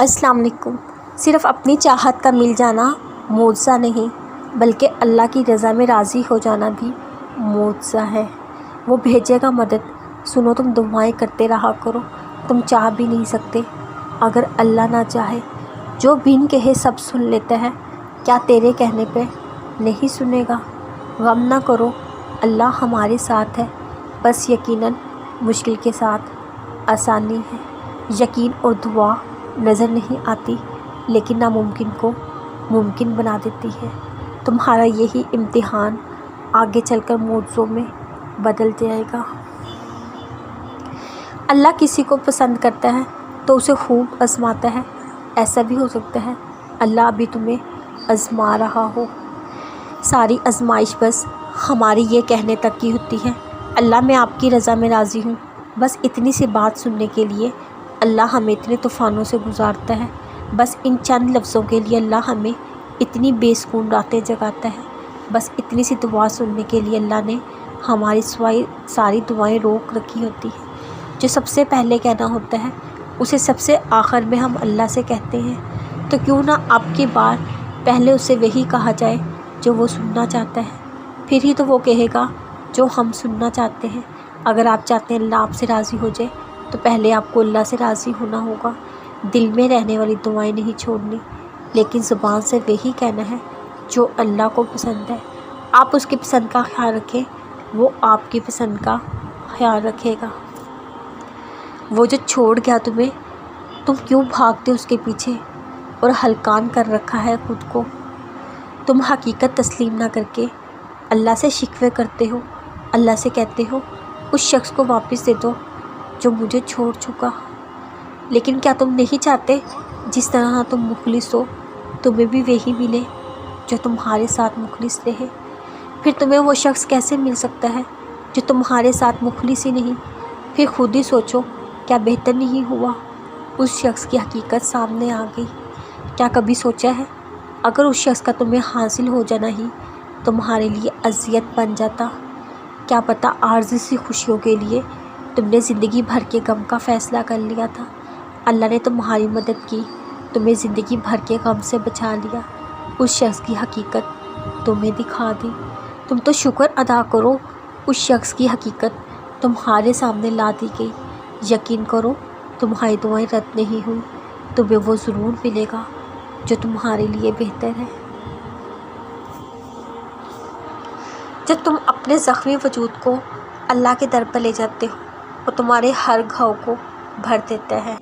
السلام علیکم۔ صرف اپنی چاہت کا مل جانا معجزہ نہیں بلکہ اللہ کی رضا میں راضی ہو جانا بھی معجزہ ہے۔ وہ بھیجے گا مدد۔ سنو، تم دعائیں کرتے رہا کرو، تم چاہ بھی نہیں سکتے اگر اللہ نہ چاہے۔ جو بن کہے سب سن لیتا ہے، کیا تیرے کہنے پہ نہیں سنے گا؟ غم نہ کرو، اللہ ہمارے ساتھ ہے، بس یقیناً مشکل کے ساتھ آسانی ہے۔ یقین اور دعا نظر نہیں آتی لیکن ناممکن کو ممکن بنا دیتی ہے۔ تمہارا یہی امتحان آگے چل کر معجزوں میں بدل جائے گا۔ اللہ کسی کو پسند کرتا ہے تو اسے خوب آزماتا ہے۔ ایسا بھی ہو سکتا ہے اللہ ابھی تمہیں آزما رہا ہو۔ ساری آزمائش بس ہماری یہ کہنے تک کی ہوتی ہے، اللہ میں آپ کی رضا میں راضی ہوں۔ بس اتنی سی بات سننے کے لیے اللہ ہمیں اتنے طوفانوں سے گزارتا ہے۔ بس ان چند لفظوں کے لیے اللہ ہمیں اتنی بے سکون راتیں جگاتا ہے۔ بس اتنی سی دعا سننے کے لیے اللہ نے ہماری ساری دعائیں روک رکھی ہوتی ہیں۔ جو سب سے پہلے کہنا ہوتا ہے اسے سب سے آخر میں ہم اللہ سے کہتے ہیں، تو کیوں نہ اب کی بار پہلے اسے وہی کہا جائے جو وہ سننا چاہتا ہے، پھر ہی تو وہ کہے گا جو ہم سننا چاہتے ہیں۔ اگر آپ چاہتے ہیں اللہ آپ سے راضی ہو جائے تو پہلے آپ کو اللہ سے راضی ہونا ہوگا۔ دل میں رہنے والی دعائیں نہیں چھوڑنی، لیکن زبان سے وہی کہنا ہے جو اللہ کو پسند ہے۔ آپ اس کی پسند کا خیال رکھیں، وہ آپ کی پسند کا خیال رکھے گا۔ وہ جو چھوڑ گیا تمہیں، تم کیوں بھاگتے اس کے پیچھے اور ہلکان کر رکھا ہے خود کو؟ تم حقیقت تسلیم نہ کر کے اللہ سے شکوے کرتے ہو، اللہ سے کہتے ہو اس شخص کو واپس دے دو جو مجھے چھوڑ چکا۔ لیکن کیا تم نہیں چاہتے جس طرح تم مخلص ہو تمہیں بھی وہی ملے جو تمہارے ساتھ مخلص رہے؟ پھر تمہیں وہ شخص کیسے مل سکتا ہے جو تمہارے ساتھ مخلص ہی نہیں؟ پھر خود ہی سوچو، کیا بہتر نہیں ہوا اس شخص کی حقیقت سامنے آ گئی؟ کیا کبھی سوچا ہے اگر اس شخص کا تمہیں حاصل ہو جانا ہی تمہارے لیے اذیت بن جاتا؟ کیا پتہ عارضی سی خوشیوں کے لیے تم نے زندگی بھر کے غم کا فیصلہ کر لیا تھا۔ اللہ نے تمہاری مدد کی، تمہیں زندگی بھر کے غم سے بچا لیا، اس شخص کی حقیقت تمہیں دکھا دی۔ تم تو شکر ادا کرو، اس شخص کی حقیقت تمہارے سامنے لا دی گئی۔ یقین کرو تمہاری دعائیں رد نہیں ہوئی، تمہیں وہ ضرور ملے گا جو تمہارے لیے بہتر ہے۔ جب تم اپنے زخمی وجود کو اللہ کے در پر لے جاتے ہو اور تمہارے ہر گھاؤ کو بھر دیتا ہے۔